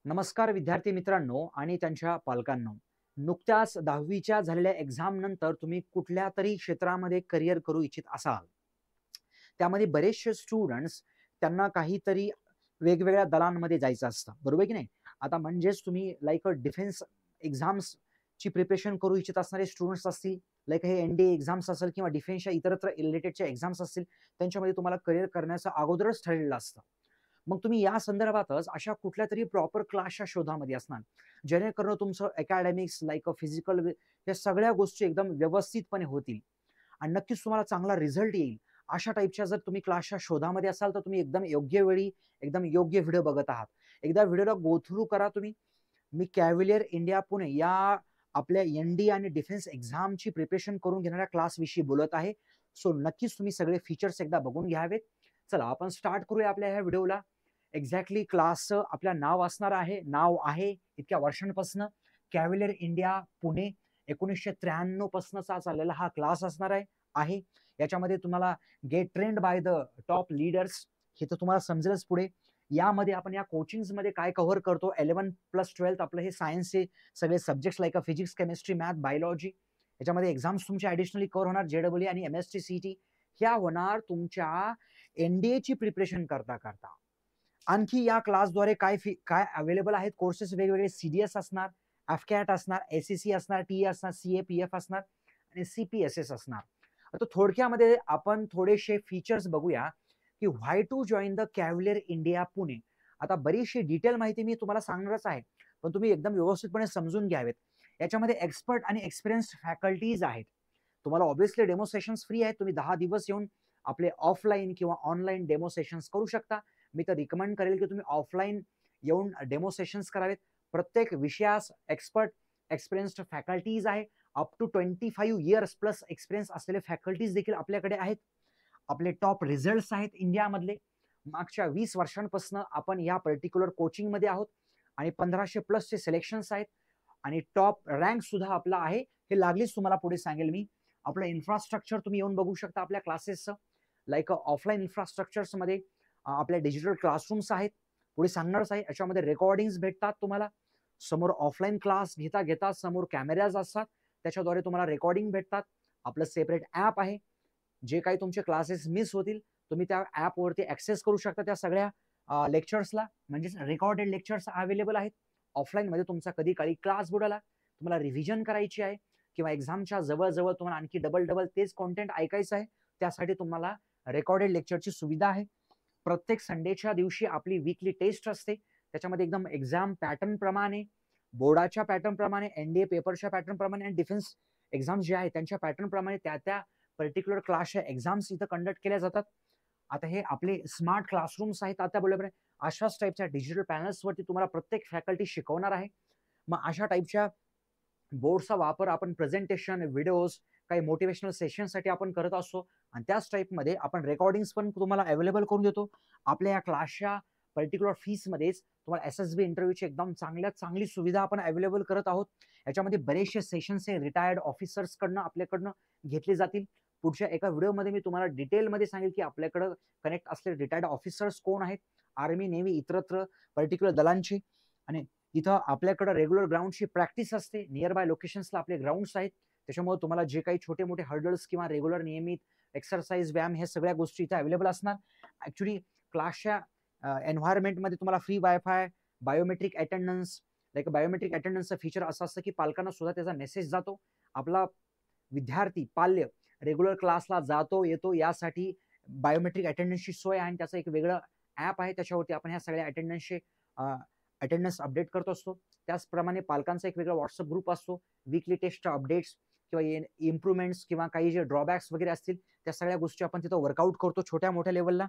नमस्कार विद्यार्थी मित्रांनो आणि त्यांच्या पालकांनो. नुकत्याच 10वीच्या झालेल्या एक्झाम नंतर तुम्ही कुठल्या तरी क्षेत्रामध्ये करिअर करू इच्छित असाल. त्यामध्ये बरेचसे स्टुडंट्स त्यांना काहीतरी वेगवेगळ्या दलांमध्ये जायचं असतं, बरोबर की नाही? आता म्हणजेच तुम्ही लाइक डिफेन्स एक्झाम्सची प्रिपरेशन करू इच्छित असणारे स्टुडंट्स असतील, लाइक हे एनडीए एक्झाम्स असेल किंवा डिफेन्सच्या इतरत्र रिलेटेडच्या एक्झाम्स असतील, त्यांच्यामध्ये तुम्हाला करिअर करण्याचं अगोदरच ठरलेलं असतं. मग तुम्ही या संदर्भातच अशा कुठल्यातरी प्रॉपर क्लासच्या शोधामध्ये असणार, जेणेकरून तुमचं अकॅडमिक्स लाइक फिजिकल या सगळ्या गोष्टी एकदम व्यवस्थितपणे होतील आणि नक्कीच तुम्हाला चांगला रिझल्ट येईल. अशा टाईपच्या जर तुम्ही क्लासच्या शोधामध्ये असाल, तर तुम्ही एकदम योग्य वेळी, एकदम योग्य व्हिडिओ बघत आहात. एकदा व्हिडिओला गो थ्रू करा तुम्ही. मी कॅव्हिलियर इंडिया पुणे या आपल्या एनडी आणि डिफेन्स एक्झामची प्रिपरेशन करून घेणाऱ्या क्लासविषयी बोलत आहे. सो नक्कीच तुम्ही सगळे फीचर्स एकदा बघून घ्यावेत. चला आपण स्टार्ट करूया आपल्या ह्या व्हिडिओला. एक्झॅक्टली क्लासचं आपलं नाव असणार आहे, नाव आहे इतक्या वर्षांपासून कॅव्हिलियर इंडिया पुणे 1993 पासूनचा चाललेला हा क्लास असणार आहे. याच्यामध्ये तुम्हाला get trained by the top leaders हे तर तुम्हाला समजेलच पुढे. यामध्ये आपण या कोचिंग्समध्ये काय कव्हर करतो, 11+12 आपलं हे सायन्सचे सगळे subjects like physics, chemistry, math, biology. याच्यामध्ये एक्झाम्स तुमचे ऍडिशनली कव्हर होणार, जेडब्ल्यू आणि एमएसटी सीटी ह्या होणार तुमच्या एनडीएची प्रिपरेशन करता करता. आणखी या क्लासद्वारे काय अवेलेबल आहेत कोर्सेस वेगवेगळे, सीडीएस असणार, एफकॅट असणार, एसएससी असणार, टीए असणार, सीएपीएफ असणार आणि सीपीएसएस असणार. आता थोडक्यामध्ये आपण थोडेसे फीचर्स बघूया की why to join the Cavalier India Pune. आता बरीचशी डिटेल माहिती मी तुम्हाला सांगणारच आहे, पण तुम्ही एकदम व्यवस्थितपणे समजून घ्यावेत. याच्यामध्ये एक्सपर्ट आणि एक्सपिरियन्स्ड फॅकल्टीज आहेत. तुम्हाला ऑब्व्हियसली डेमो सेशन्स फ्री आहेत. तुम्ही 10 दिवस येऊन आपले ऑफलाईन किंवा ऑनलाईन डेमो सेशन्स करू शकता. मी तर रिकमेंड करेल की तुम्ही ऑफलाईन येऊन डेमो सेशन्स करावेत. प्रत्येक विषयास एक्सपर्ट एक्सपिरियन्स्ड फॅकल्टीज आहे. Up to 25 years plus experience असलेले फॅकल्टीज देखील आपल्याकडे आहेत. आपले टॉप रिझल्ट्स आहेत इंडियामधले. मागच्या 20 वर्षांपासून आपण या पर्टिक्युलर कोचिंगमध्ये आहोत आणि 1500 प्लसचे सिलेक्शन्स आहेत आणि टॉप रँक सुद्धा आपला आहे. हे लागलीच तुम्हाला पुढे सांगेल मी. आपलं इन्फ्रास्ट्रक्चर तुम्ही येऊन बघू शकता आपल्या क्लासेसचं. लाईक ऑफलाईन इन्फ्रास्ट्रक्चर्समध्ये आपल्या डिजिटल क्लासरूम्स आहेत, पुढे सांगणारच आहे. याच्यामध्ये रेकॉर्डिंग्स भेटतात तुम्हाला. समोर ऑफलाईन क्लास घेता घेता समोर कॅमेराज असतात, त्याच्याद्वारे तुम्हाला रेकॉर्डिंग भेटतात. आपलं सेपरेट ॲप आहे. जे काही तुमचे क्लासेस मिस होतील तुम्ही त्या ॲपवरती ऍक्सेस करू शकता त्या सगळ्या लेक्चर्सला. म्हणजेच रेकॉर्डेड लेक्चर्स अवेलेबल आहेत. ऑफलाईनमध्ये तुमचा कधी काळी क्लास बुडाला, तुम्हाला रिव्हिजन करायची आहे किंवा एक्झामच्या जवळ तुम्हाला आणखी डबल तेच कॉन्टेंट ऐकायचं आहे, त्यासाठी तुम्हाला रेकॉर्डेड लेक्चरची सुविधा आहे. प्रत्येक संडेच्या दिवशी आपली वीकली टेस्ट असते. त्याच्यामध्ये एकदम एक्झाम पॅटर्न प्रमाणे, बोर्डाच्या पॅटर्न प्रमाणे, एनडीए पेपरच्या पॅटर्न प्रमाणे आणि डिफेन्स एक्झाम्स जे आहेत त्यांच्या पॅटर्न प्रमाणे त्या पर्टिक्युलर क्लासच्या एक्झाम्स इथं कंडक्ट केल्या जातात. आता हे आपले स्मार्ट क्लासरूम्स आहेत. आता बरोबर अशाच टाईपच्या डिजिटल पॅनल्सवरती तुम्हाला प्रत्येक फॅकल्टी शिकवणार आहे. मग अशा टाईपच्या बोर्डचा वापर आपण प्रेझेंटेशन, व्हिडिओज, काही मोटिवेशनल सेशनसाठी आपण करत असतो आणि त्याच टाईपमध्ये आपण रेकॉर्डिंग्स पण तुम्हाला अवेलेबल करून देतो. आपल्या या क्लासच्या पर्टिक्युलर फीसमध्येच तुम्हाला एसएसबी इंटरव्ह्यूची एकदम चांगली सुविधा आपण अवेलेबल करत आहोत. याच्यामध्ये बरेचसे सेशन्स हे रिटायर्ड ऑफिसर्सकडनं आपल्याकडनं घेतले जातील. पुढच्या एका व्हिडिओमध्ये मी तुम्हाला डिटेलमध्ये सांगेल की आपल्याकडं कनेक्ट असलेले रिटायर्ड ऑफिसर्स कोण आहेत, आर्मी, नेव्ही, इतरत्र पर्टिक्युलर दलांची. आणि इथं आपल्याकडं रेग्युलर ग्राउंडची प्रॅक्टिस असते. नियर बाय लोकेशन्सला आपले ग्राउंड्स आहेत. त्याच्यामुळे तुम्हाला जे काही छोटे मोठे हर्डल्स किंवा रेग्युलर नियमित एक्सरसाइज, व्यायाम ह्या सगळ्या गोष्टी इथे अवेलेबल असणार. ऍक्च्युली क्लासच्या एन्व्हायरमेंटमध्ये तुम्हाला free wifi, biometric attendance. Like biometric अटेंडन्सचं फीचर असं असतं की पालकांना सुद्धा त्याचा मेसेज जातो. आपला विद्यार्थी पाल्य रेग्युलर क्लासला जातो येतो यासाठी बायोमेट्रिक अटेंडन्सची सोय आहे आणि त्याचं एक वेगळं ॲप आहे. त्याच्यावरती आपण ह्या सगळ्या अटेंडन्स अपडेट करत असतो. त्याचप्रमाणे पालकांचा एक वेगळा व्हॉट्सअप ग्रुप असतो. वीकली टेस्टच्या अपडेट्स किंवा इम्प्रुव्हमेंट्स किंवा काही जे ड्रॉबॅक्स वगैरे असतील त्या सगळ्या गोष्टी आपण तिथं वर्कआउट करतो छोट्या मोठ्या लेवलला.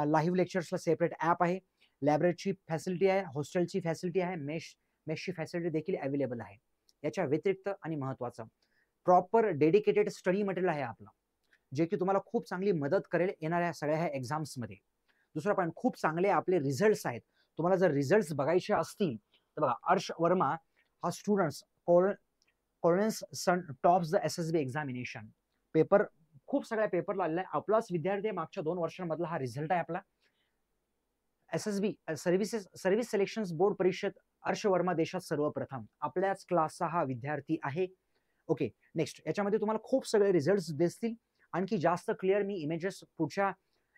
लाईव्ह लेक्चर्सला सेपरेट ॲप आहे. लॅबरेटरीची फॅसिलिटी आहे, हॉस्टेलची फॅसिलिटी आहे, मेसची फॅसिलिटी देखील अवेलेबल आहे. याच्या व्यतिरिक्त आणि महत्वाचं प्रॉपर डेडिकेटेड स्टडी मटेरियल आहे आपलं, जे की तुम्हाला खूप चांगली मदत करेल येणाऱ्या सगळ्या ह्या एक्झाम्समध्ये. दुसरं पण खूप चांगले आपले रिझल्ट्स आहेत. तुम्हाला जर रिझल्ट्स बघायचे असतील तर बघा, अर्श वर्मा हा स्टुडंट्स कॉलन्स सन tops the SSB examination. Paper खूप सगळ्या पेपरला आलेला आहे. आपलाच विद्यार्थी मागच्या 2 वर्षांमधला हा रिझल्ट आहे आपला. SSB सर्व्हिस सिलेक्शन बोर्ड परीक्षेत हर्ष वर्मा देशात सर्वप्रथम आपल्याच क्लासचा हा विद्यार्थी आहे. ओके, नेक्स्ट याच्यामध्ये तुम्हाला खूप सगळे रिझल्ट्स दिसतील. आणखी जास्त क्लिअर मी इमेजेस पुढच्या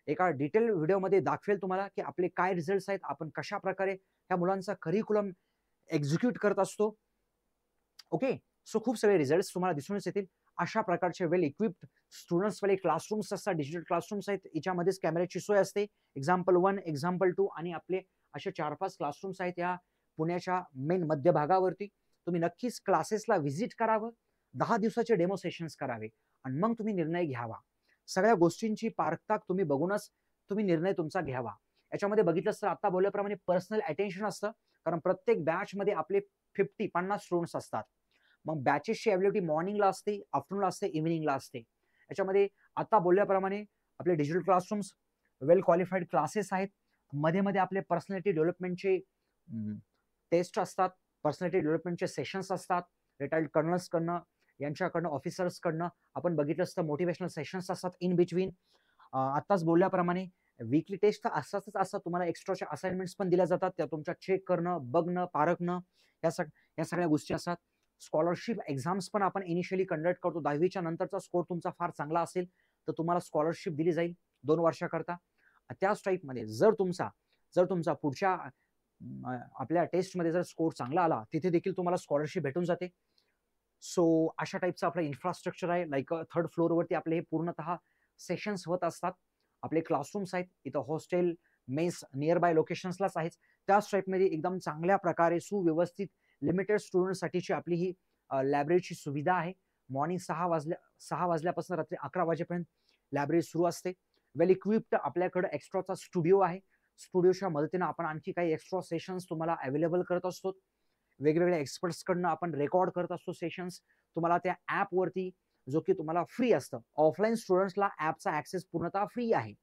एका डिटेल व्हिडिओमध्ये दाखवेल तुम्हाला की आपले काय रिझल्ट्स आहेत, आपण कशा प्रकारे त्या मुलांचा करिक्युलम एक्झिक्यूट करत असतो. ओके, सो खूप सगळे रिझल्ट्स तुम्हाला दिसूनच येतील. अशा प्रकारचे वेल इक्विप्ड स्टुडंट्स वाले क्लासरूम्स असतात, डिजिटल क्लासरूम्स आहेत. याच्यामध्येच कॅमेऱ्याची सोय असते. एक्झाम्पल 1, एक्झाम्पल 2 आणि आपले असे 4-5 क्लासरूम्स आहेत या पुण्याच्या मेन मध्यभागावरती. तुम्ही नक्कीच क्लासेसला व्हिजिट करावं, 10 दिवसाचे डेमो सेशन्स करावे आणि मग तुम्ही निर्णय घ्यावा. सगळ्या गोष्टींची पारखता तुम्ही बघूनच तुम्ही निर्णय तुमचा घ्यावा. याच्यामध्ये बघितलं तर आता बोलल्याप्रमाणे पर्सनल अटेन्शन असतं, कारण प्रत्येक बॅचमध्ये आपले 50 स्टुडंट्स असतात. मग बॅचेसची अवेलेबिलिटी मॉर्निंगला असते, आफ्टरनूनला असते, इव्हिनिंगला असते. याच्यामध्ये आता बोलल्याप्रमाणे आपले डिजिटल क्लासरूम्स, वेल क्वालिफाईड क्लासेस आहेत. मध्ये मध्ये आपले पर्सनॅलिटी डेव्हलपमेंटचे टेस्ट असतात, पर्सनॅलिटी डेव्हलपमेंटचे सेशन्स असतात. रिटायर्ड कर्नल्सकडनं, यांच्याकडनं, ऑफिसर्सकडनं आपण बघितलं असतं मोटिवेशनल सेशन्स असतात इन बिटवीन. आत्ताच बोलल्याप्रमाणे वीकली टेस्ट तर असतातच असतात. तुम्हाला एक्स्ट्राच्या असाइनमेंट्स पण दिल्या जातात, त्या तुमच्या चेक करणं, बघणं, पारखणं या सगळ्या गोष्टी असतात. स्कॉलरशिप एक्झाम्स पण आपण इनिशियली कंडक्ट करतो. 10वीच्या नंतरचा स्कोर तुमचा फार चांगला असेल तर तुम्हाला स्कॉलरशिप दिली जाईल 2 वर्षाकरता. त्याच टाईपमध्ये जर तुमचा पुढच्या आपल्या टेस्टमध्ये जर स्कोर चांगला आला, तिथे देखील तुम्हाला स्कॉलरशिप भेटून जाते. सो अशा टाईपचं आपलं इन्फ्रास्ट्रक्चर आहे. लाईक 3rd फ्लोअरवरती आपले हे पूर्णतः सेशन्स होत असतात. आपले क्लासरूम्स आहेत, इथं हॉस्टेल, मेस नियर बाय लोकेशन्सलाच आहेत. त्याच टाईपमध्ये एकदम चांगल्या प्रकारे सुव्यवस्थित लिमिटेड स्टुडंटसाठीची आपली ही लायब्ररीची सुविधा आहे. मॉर्निंग 6 वाजल्यापासून रात्री 11 वाजेपर्यंत लायब्ररी सुरू असते. वेल इक्विप्ड आपल्याकडे एक्स्ट्राचा स्टुडिओ आहे. स्टुडिओच्या मदतीनं आपण आणखी काही एक्स्ट्रा सेशन्स तुम्हाला अवेलेबल करत असतो. वेगवेगळ्या एक्सपर्ट्सकडनं आपण रेकॉर्ड करत असतो सेशन्स. तुम्हाला त्या ॲपवरती, जो की तुम्हाला फ्री असतं. ऑफलाईन स्टुडंट्सला ॲपचा ॲक्सेस पूर्णतः फ्री आहे.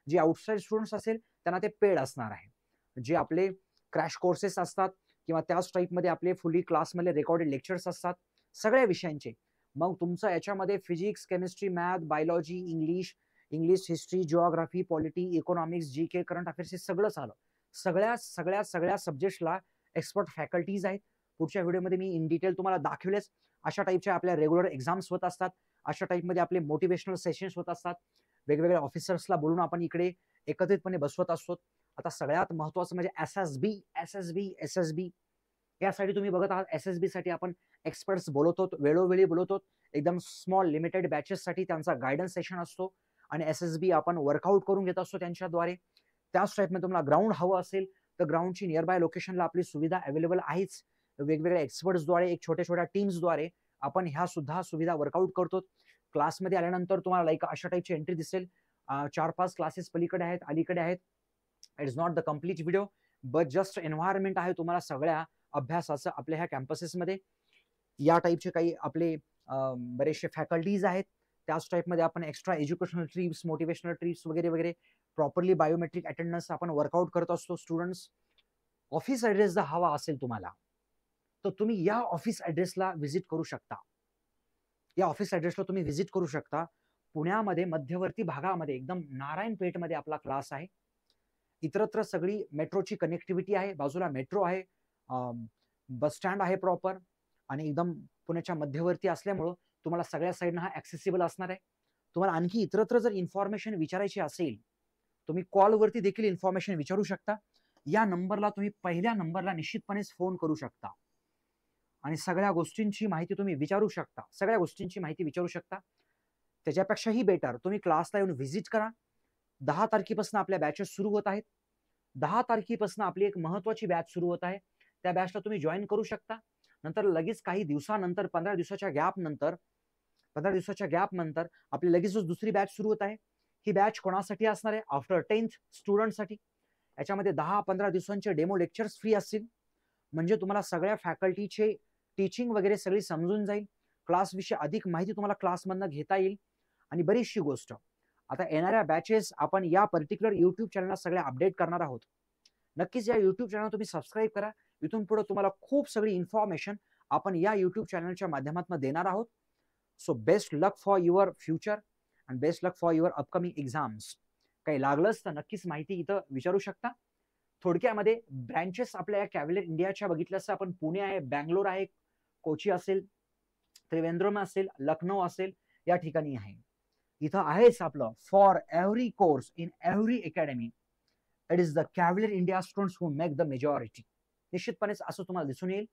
जे आउटसाइड स्टुडंट्स असेल त्यांना ते पेड असणार आहे. जे आपले क्रॅश कोर्सेस असतात किंवा त्याच टाईपमध्ये आपले फुली क्लासमधले रेकॉर्डेड लेक्चर्स असतात सगळ्या विषयांचे. मग तुमचं याच्यामध्ये physics, chemistry, math, biology, English, history, geography, polity, economics, GK, current affairs हे सगळंच आलं. सगळ्या सब्जेक्ट्सला एक्सपर्ट फॅकल्टीज आहेत. पुढच्या व्हिडिओमध्ये मी इन डिटेल तुम्हाला दाखवलेच. अशा टाईपच्या आपल्या रेग्युलर एक्झाम्स होत असतात. अशा टाईपमध्ये आपले मोटिवेशनल सेशन्स होत असतात. वेगवेगळ्या ऑफिसर्सला बोलून आपण इकडे एकत्रितपणे बसवत असतो. आता सगळ्यात महत्त्वाचं म्हणजे SSB यासाठी तुम्ही बघत आहात. SSB साठी आपण एक्सपर्ट्स बोलवतो, वेळोवेळी बोलवतो. एकदम स्मॉल लिमिटेड बॅचेससाठी त्यांचा गायडन्स सेशन असतो आणि SSB आपण वर्कआउट करून घेत असतो त्यांच्याद्वारे. त्याच टाईपमध्ये तुम्हाला ग्राउंड हवं असेल तर ग्राउंडची नियर बाय लोकेशनला आपली सुविधा अवेलेबल आहेच. वेगवेगळ्या एक्सपर्ट्सद्वारे, एक छोट्या टीम्सद्वारे आपण ह्या सुद्धा सुविधा वर्कआउट करतो. क्लासमध्ये आल्यानंतर तुम्हाला लाईक अशा टाईपची एंट्री दिसेल. 4-5 क्लासेस पलीकडे आहेत, अलीकडे आहेत. It is not the complete video but just environment आहे तुम्हाला सगळ्या अभ्यासाचं आपल्या ह्या कॅम्पसेसमध्ये. या टाईपचे काही आपले बरेचसे फॅकल्टीज आहेत. त्याच टाईपमध्ये आपण extra educational trips, motivational trips वगैरे वगैरे, प्रॉपरली बायोमेट्रिक अटेंडन्स आपण वर्कआउट करत असतो. स्टुडंट्स, ऑफिस ॲड्रेस जर हवा असेल तुम्हाला तर तुम्ही या ऑफिस ॲड्रेसला व्हिजिट करू शकता. या ऑफिस ॲड्रेसला तुम्ही व्हिजिट करू शकता. पुण्यामध्ये मध्यवर्ती भागामध्ये एकदम नारायणपेठमध्ये आपला क्लास आहे. इतरत्र सगळी मेट्रोची कनेक्टिव्हिटी आहे. बाजूला मेट्रो आहे, बस स्टँड आहे प्रॉपर आणि एकदम पुण्याच्या मध्यवर्ती असल्यामुळं तुम्हाला सगळ्या साईडनं हा ॲक्सेसिबल असणार आहे. तुम्हाला आणखी इतरत्र जर इन्फॉर्मेशन विचारायची असेल तुम्ही कॉलवरती देखील इन्फॉर्मेशन विचारू शकता. या नंबरला तुम्ही पहिल्या नंबरला निश्चितपणेच फोन करू शकता आणि सगळ्या गोष्टींची माहिती तुम्ही विचारू शकता. त्याच्यापेक्षाही बेटर तुम्ही क्लासला येऊन व्हिजिट करा. 10 तारखेपासून आपल्या बॅचेस सुरू होत आहेत. 10 तारखेपासून आपली एक महत्वाची बॅच सुरू होत आहे. त्या बॅचला तुम्ही जॉईन करू शकता. नंतर लगेच काही दिवसानंतर 15 दिवसाच्या गॅप नंतर आपली लगेचच दुसरी बॅच सुरू होत आहे. ही बॅच कोणासाठी असणार आहे? आफ्टर 10th स्टुडंटसाठी. याच्यामध्ये 10-15 दिवसांचे डेमो लेक्चर्स फ्री असतील. म्हणजे तुम्हाला सगळ्या फॅकल्टीचे टीचिंग वगैरे सगळी समजून जाईल. क्लासविषयी अधिक माहिती तुम्हाला क्लासमधनं घेता येईल आणि बरीचशी गोष्ट. आता येणाऱ्या बॅचेस आपण या पर्टिक्युलर युट्यूब चॅनलला सगळ्या अपडेट करणार आहोत. नक्कीच या युट्यूब चॅनल तुम्ही सबस्क्राईब करा. इथून पुढे तुम्हाला खूप सगळी इन्फॉर्मेशन आपण या युट्यूब चॅनलच्या माध्यमातून देणार आहोत. So best luck for your future and best luck for your upcoming exams. काही लागलंच तर नक्कीच माहिती इथं विचारू शकता. थोडक्यामध्ये ब्रँचेस आपल्या कॅव्हलियर इंडियाच्या बघितल्या असं आपण पुणे आहे, बँगलोर आहे, कोची असेल, त्रिवेंद्रम असेल, लखनौ असेल, या ठिकाणी आहे. इथं आहेच आपलं for every course in every academy it is the Cavalier India students who make the majority. निश्चितपणेच असं तुम्हाला दिसून येईल.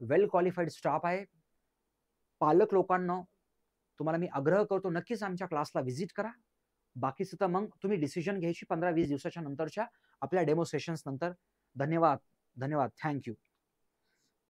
वेल क्वालिफाईड स्टाफ आहे. पालक लोकांना तुम्हाला मी आग्रह करतो, नक्कीच आमच्या क्लासला व्हिजिट करा. बाकीचं तर मग तुम्ही डिसिजन घ्यायची 15-20 दिवसाच्या नंतरच्या आपल्या डेमो सेशन्स नंतर. धन्यवाद. थँक्यू.